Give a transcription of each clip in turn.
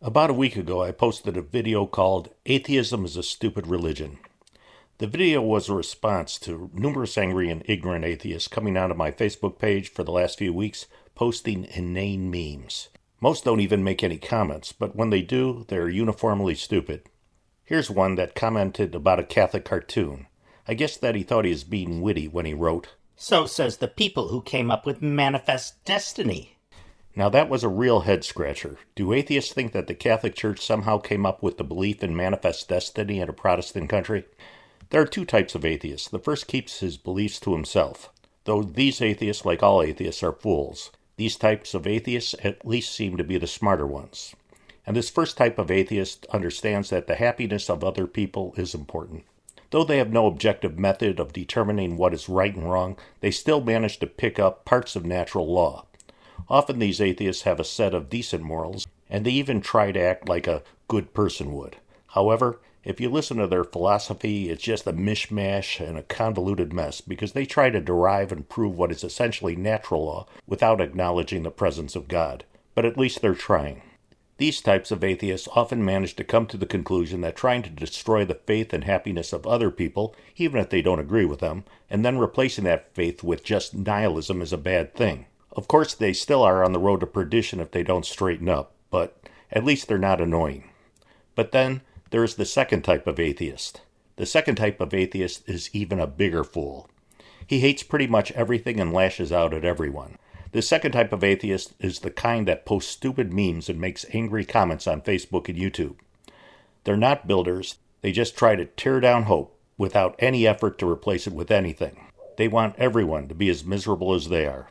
About a week ago, I posted a video called Atheism is a Stupid Religion. The video was a response to numerous angry and ignorant atheists coming onto my Facebook page for the last few weeks, posting inane memes. Most don't even make any comments, but when they do, they're uniformly stupid. Here's one that commented about a Catholic cartoon. I guess that he thought he was being witty when he wrote, "So says the people who came up with manifest destiny." Now that was a real head-scratcher. Do atheists think that the Catholic Church somehow came up with the belief in manifest destiny in a Protestant country? There are two types of atheists. The first keeps his beliefs to himself, though these atheists, like all atheists, are fools. These types of atheists at least seem to be the smarter ones. And this first type of atheist understands that the happiness of other people is important. Though they have no objective method of determining what is right and wrong, they still manage to pick up parts of natural law. Often these atheists have a set of decent morals, and they even try to act like a good person would. However, if you listen to their philosophy, it's just a mishmash and a convoluted mess, because they try to derive and prove what is essentially natural law without acknowledging the presence of God. But at least they're trying. These types of atheists often manage to come to the conclusion that trying to destroy the faith and happiness of other people, even if they don't agree with them, and then replacing that faith with just nihilism is a bad thing. Of course, they still are on the road to perdition if they don't straighten up, but at least they're not annoying. But then, there is the second type of atheist. The second type of atheist is even a bigger fool. He hates pretty much everything and lashes out at everyone. The second type of atheist is the kind that posts stupid memes and makes angry comments on Facebook and YouTube. They're not builders, they just try to tear down hope without any effort to replace it with anything. They want everyone to be as miserable as they are.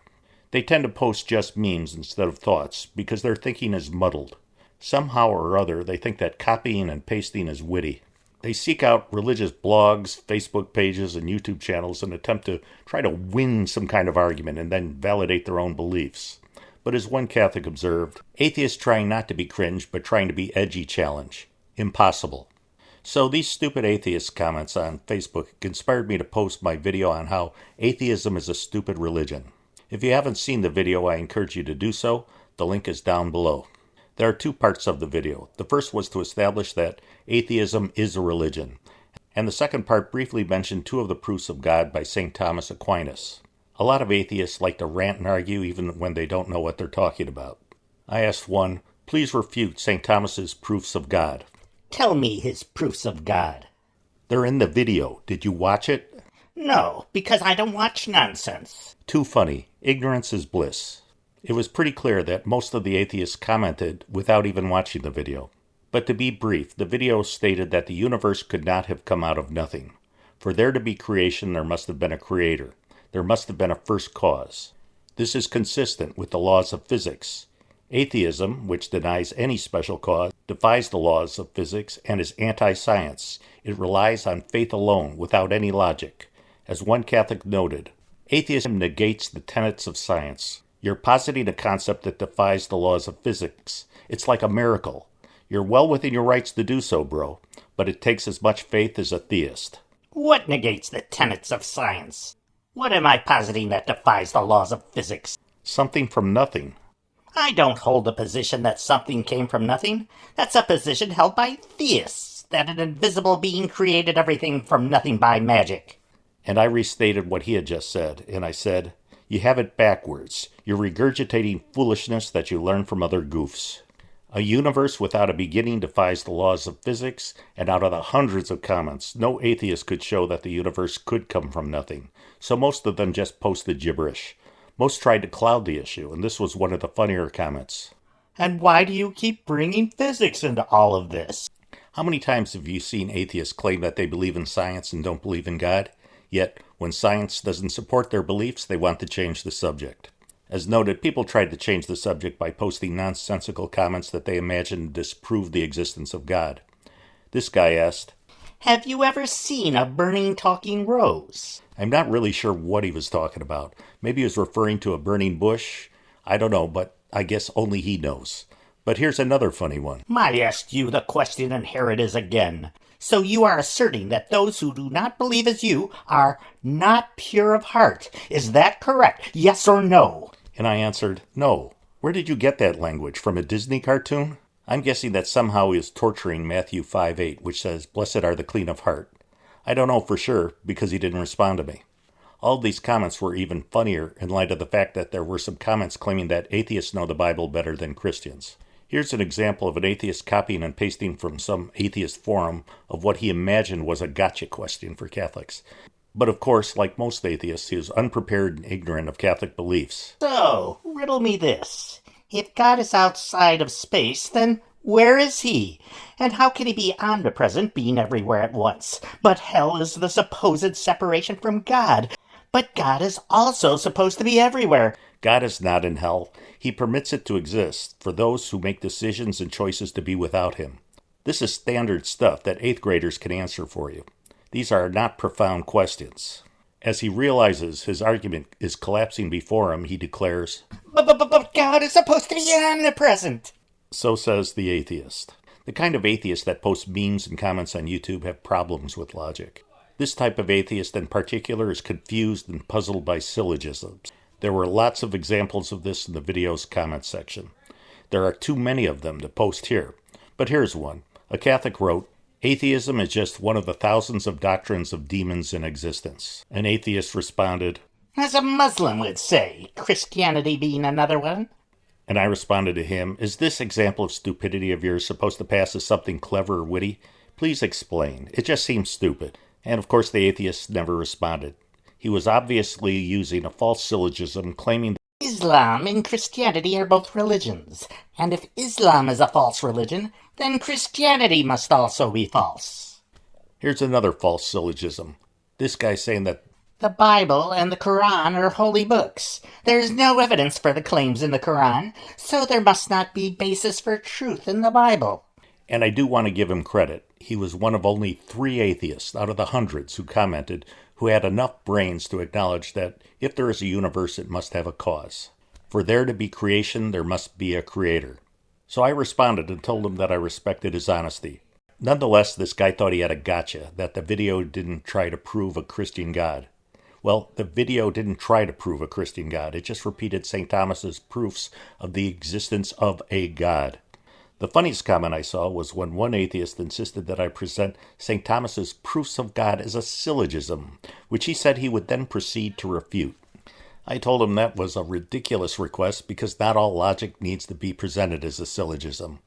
They tend to post just memes instead of thoughts because their thinking is muddled. Somehow or other, they think that copying and pasting is witty. They seek out religious blogs, Facebook pages, and YouTube channels and attempt to try to win some kind of argument and then validate their own beliefs. But as one Catholic observed, atheists trying not to be cringe but trying to be edgy challenge. Impossible. So these stupid atheist comments on Facebook inspired me to post my video on how atheism is a stupid religion. If you haven't seen the video, I encourage you to do so. The link is down below. There are two parts of the video. The first was to establish that atheism is a religion, and the second part briefly mentioned two of the proofs of God by St. Thomas Aquinas. A lot of atheists like to rant and argue even when they don't know what they're talking about. I asked one, please refute St. Thomas's proofs of God. Tell me his proofs of God. They're in the video. Did you watch it? No, because I don't watch nonsense. Too funny. Ignorance is bliss. It was pretty clear that most of the atheists commented without even watching the video. But to be brief, the video stated that the universe could not have come out of nothing. For there to be creation, there must have been a creator. There must have been a first cause. This is consistent with the laws of physics. Atheism, which denies any special cause, defies the laws of physics and is anti-science. It relies on faith alone, without any logic. As one Catholic noted, atheism negates the tenets of science. You're positing a concept that defies the laws of physics. It's like a miracle. You're well within your rights to do so, bro, but it takes as much faith as a theist. What negates the tenets of science? What am I positing that defies the laws of physics? Something from nothing. I don't hold the position that something came from nothing. That's a position held by theists, that an invisible being created everything from nothing by magic. And I restated what he had just said, and I said, you have it backwards. You're regurgitating foolishness that you learn from other goofs. A universe without a beginning defies the laws of physics, and out of the hundreds of comments, no atheist could show that the universe could come from nothing. So most of them just posted gibberish. Most tried to cloud the issue, and this was one of the funnier comments. And why do you keep bringing physics into all of this? How many times have you seen atheists claim that they believe in science and don't believe in God? Yet, when science doesn't support their beliefs, they want to change the subject. As noted, people tried to change the subject by posting nonsensical comments that they imagined disproved the existence of God. This guy asked, have you ever seen a burning talking rose? I'm not really sure what he was talking about. Maybe he was referring to a burning bush. I don't know, but I guess only he knows. But here's another funny one. I asked you the question, and here it is again. So you are asserting that those who do not believe as you are not pure of heart. Is that correct? Yes or no? And I answered, no. Where did you get that language? From a Disney cartoon? I'm guessing that somehow he is torturing Matthew 5:8, which says, "Blessed are the clean of heart." I don't know for sure because he didn't respond to me. All of these comments were even funnier in light of the fact that there were some comments claiming that atheists know the Bible better than Christians. Here's an example of an atheist copying and pasting from some atheist forum of what he imagined was a gotcha question for Catholics. But of course, like most atheists, he was unprepared and ignorant of Catholic beliefs. So, riddle me this. If God is outside of space, then where is he? And how can he be omnipresent, being everywhere at once? But hell is the supposed separation from God. But God is also supposed to be everywhere. God is not in hell. He permits it to exist for those who make decisions and choices to be without him. This is standard stuff that 8th graders can answer for you. These are not profound questions. As he realizes his argument is collapsing before him, he declares, But God is supposed to be omnipresent. So says the atheist. The kind of atheist that posts memes and comments on YouTube have problems with logic. This type of atheist in particular is confused and puzzled by syllogisms. There were lots of examples of this in the video's comment section. There are too many of them to post here, but here's one. A Catholic wrote, "Atheism is just one of the thousands of doctrines of demons in existence." An atheist responded, As a Muslim would say, Christianity being another one. and I responded to him, "Is this example of stupidity of yours supposed to pass as something clever or witty? Please explain. It just seems stupid." And of course the atheist never responded. He was obviously using a false syllogism claiming that Islam and Christianity are both religions, and if Islam is a false religion, then Christianity must also be false. Here's another false syllogism. This guy saying that The Bible and the Quran are holy books. There is no evidence for the claims in the Quran, so there must not be basis for truth in the Bible. And I do want to give him credit. He was one of only 3 atheists out of the hundreds who commented who had enough brains to acknowledge that if there is a universe, it must have a cause. For there to be creation, there must be a creator. So I responded and told him that I respected his honesty. Nonetheless, this guy thought he had a gotcha, that the video didn't try to prove a Christian God. Well, the video didn't try to prove a Christian God. It just repeated St. Thomas's proofs of the existence of a God. The funniest comment I saw was when one atheist insisted that I present St. Thomas's proofs of God as a syllogism, which he said he would then proceed to refute. I told him that was a ridiculous request because not all logic needs to be presented as a syllogism.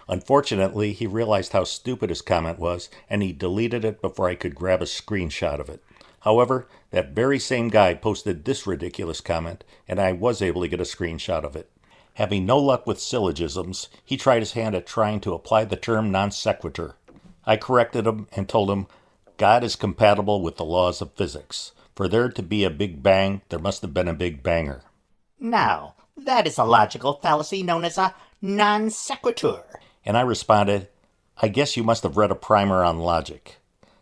Unfortunately, he realized how stupid his comment was, and he deleted it before I could grab a screenshot of it. However, that very same guy posted this ridiculous comment, and I was able to get a screenshot of it. Having no luck with syllogisms, he tried his hand at trying to apply the term non sequitur. I corrected him and told him, God is compatible with the laws of physics. For there to be a big bang, there must have been a big banger. Now, that is a logical fallacy known as a non sequitur. And I responded, I guess you must have read a primer on logic.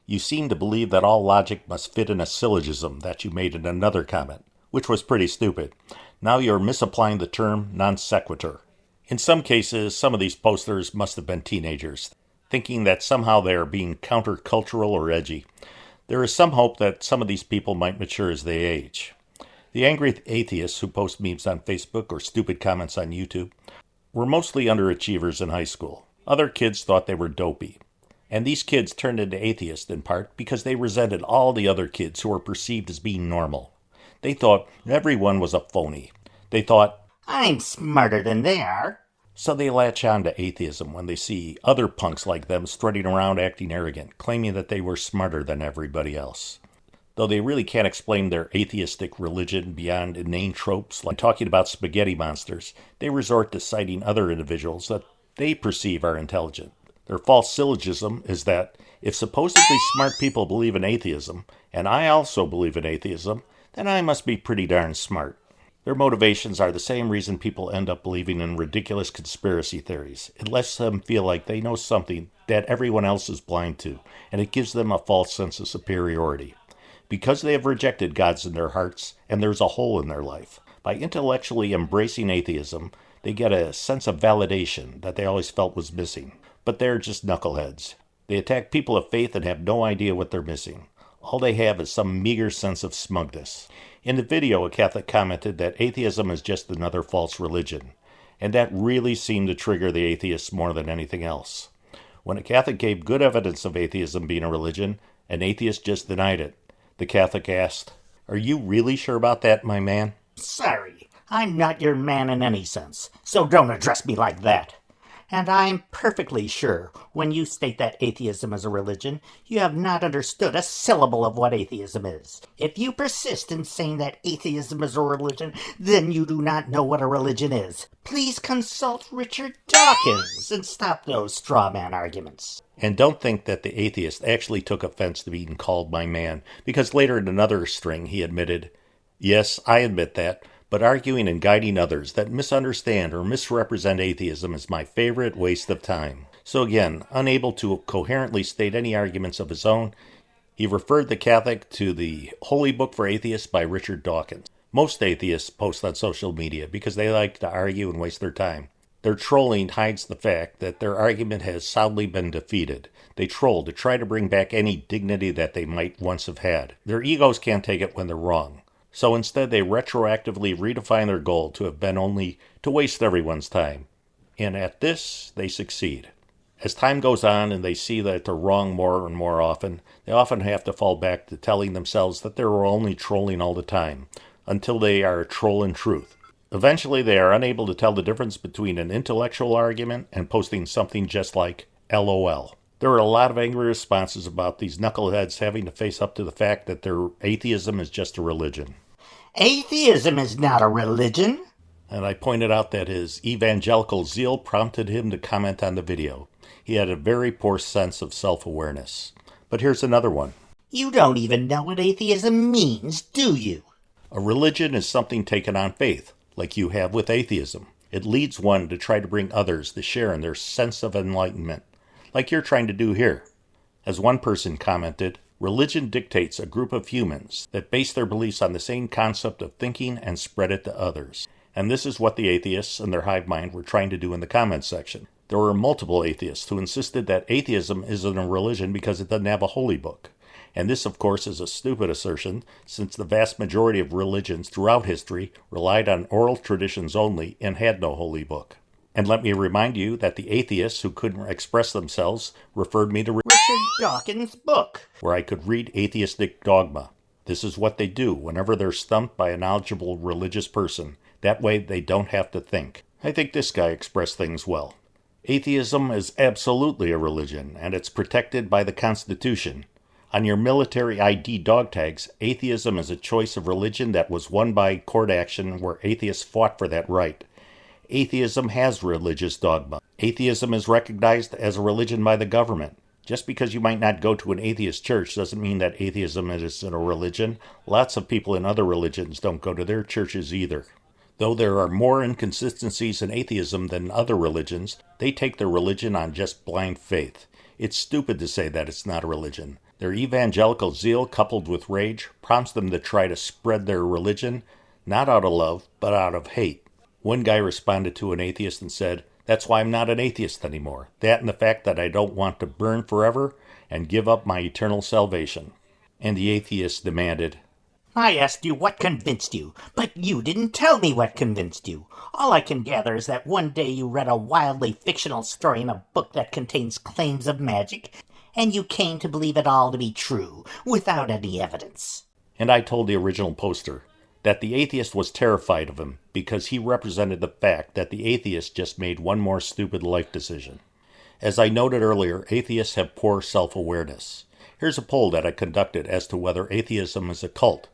You seem to believe that all logic must fit in a syllogism that you made in another comment, which was pretty stupid. Now you're misapplying the term non sequitur. In some cases, some of these posters must have been teenagers, thinking that somehow they are being countercultural or edgy. There is some hope that some of these people might mature as they age. The angry atheists who post memes on Facebook or stupid comments on YouTube were mostly underachievers in high school. Other kids thought they were dopey. And these kids turned into atheists in part because they resented all the other kids who were perceived as being normal. They thought everyone was a phony. They thought, I'm smarter than they are. So they latch on to atheism when they see other punks like them strutting around acting arrogant, claiming that they were smarter than everybody else. Though they really can't explain their atheistic religion beyond inane tropes like talking about spaghetti monsters, they resort to citing other individuals that they perceive are intelligent. Their false syllogism is that if supposedly smart people believe in atheism, and I also believe in atheism, then I must be pretty darn smart. Their motivations are the same reason people end up believing in ridiculous conspiracy theories. It lets them feel like they know something that everyone else is blind to, and it gives them a false sense of superiority. Because they have rejected gods in their hearts, and there's a hole in their life, by intellectually embracing atheism, they get a sense of validation that they always felt was missing. But they're just knuckleheads. They attack people of faith and have no idea what they're missing. All they have is some meager sense of smugness. In the video, a Catholic commented that atheism is just another false religion. And that really seemed to trigger the atheists more than anything else. When a Catholic gave good evidence of atheism being a religion, an atheist just denied it. The Catholic asked, "Are you really sure about that, my man?" Sorry, I'm not your man in any sense, so don't address me like that. And I'm perfectly sure when you state that atheism is a religion, you have not understood a syllable of what atheism is. If you persist in saying that atheism is a religion, then you do not know what a religion is. Please consult Richard Dawkins and stop those straw man arguments. And don't think that the atheist actually took offense to being called my man, because later in another string he admitted, "Yes, I admit that, but arguing and guiding others that misunderstand or misrepresent atheism is my favorite waste of time." So again, unable to coherently state any arguments of his own, he referred the Catholic to the Holy Book for Atheists by Richard Dawkins. Most atheists post on social media because they like to argue and waste their time. Their trolling hides the fact that their argument has soundly been defeated. They troll to try to bring back any dignity that they might once have had. Their egos can't take it when they're wrong. So instead they retroactively redefine their goal to have been only to waste everyone's time. And at this, they succeed. As time goes on and they see that they're wrong more and more often, they often have to fall back to telling themselves that they were only trolling all the time, until they are a troll in truth. Eventually they are unable to tell the difference between an intellectual argument and posting something just like LOL. There are a lot of angry responses about these knuckleheads having to face up to the fact that their atheism is just a religion. Atheism is not a religion. And I pointed out that his evangelical zeal prompted him to comment on the video. He had a very poor sense of self-awareness. But here's another one. You don't even know what atheism means, do you? A religion is something taken on faith, like you have with atheism. It leads one to try to bring others to share in their sense of enlightenment, like you're trying to do here. As one person commented, religion dictates a group of humans that base their beliefs on the same concept of thinking and spread it to others. And this is what the atheists and their hive mind were trying to do in the comments section. There were multiple atheists who insisted that atheism isn't a religion because it doesn't have a holy book. And this, of course, is a stupid assertion, since the vast majority of religions throughout history relied on oral traditions only and had no holy book. And let me remind you that the atheists who couldn't express themselves referred me to Richard Dawkins' book, where I could read atheistic dogma. This is what they do whenever they're stumped by a knowledgeable religious person. That way they don't have to think. I think this guy expressed things well. Atheism is absolutely a religion, and it's protected by the Constitution. On your military ID dog tags, atheism is a choice of religion that was won by court action where atheists fought for that right. Atheism has religious dogma. Atheism is recognized as a religion by the government. Just because you might not go to an atheist church doesn't mean that atheism isn't a religion. Lots of people in other religions don't go to their churches either. Though there are more inconsistencies in atheism than other religions, they take their religion on just blind faith. It's stupid to say that it's not a religion. Their evangelical zeal coupled with rage prompts them to try to spread their religion, not out of love, but out of hate. One guy responded to an atheist and said, "That's why I'm not an atheist anymore. That and the fact that I don't want to burn forever and give up my eternal salvation." And the atheist demanded, I asked you what convinced you, but you didn't tell me what convinced you. All I can gather is that one day you read a wildly fictional story in a book that contains claims of magic, and you came to believe it all to be true, without any evidence. And I told the original poster that the atheist was terrified of him because he represented the fact that the atheist just made one more stupid life decision. As I noted earlier, atheists have poor self-awareness. Here's a poll that I conducted as to whether atheism is a cult.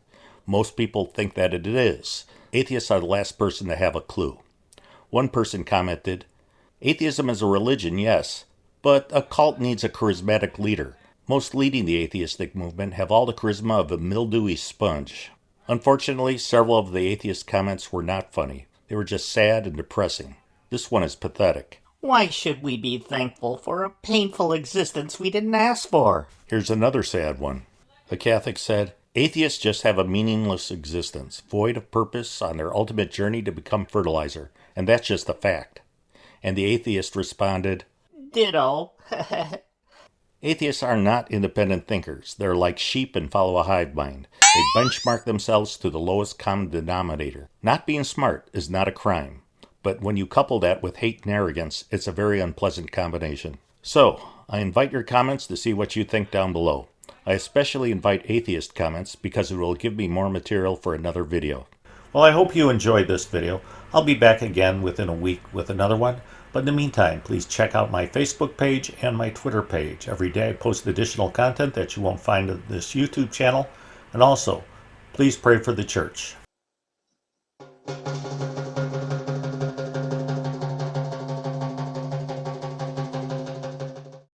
Most people think that it is. Atheists are the last person to have a clue. One person commented, "Atheism is a religion, yes, but a cult needs a charismatic leader. Most leading the atheistic movement have all the charisma of a mildewy sponge." Unfortunately, several of the atheist comments were not funny. They were just sad and depressing. This one is pathetic. Why should we be thankful for a painful existence we didn't ask for? Here's another sad one. The Catholic said, "Atheists just have a meaningless existence, void of purpose on their ultimate journey to become fertilizer, and that's just a fact." And the atheist responded, Ditto. "Atheists are not independent thinkers. They're like sheep and follow a hive mind. They benchmark themselves to the lowest common denominator. Not being smart is not a crime, but when you couple that with hate and arrogance, it's a very unpleasant combination. So, I invite your comments to see what you think down below. I especially invite atheist comments because it will give me more material for another video. Well, I hope you enjoyed this video. I'll be back again within a week with another one. But in the meantime, please check out my Facebook page and my Twitter page. Every day I post additional content that you won't find on this YouTube channel. And also, please pray for the church.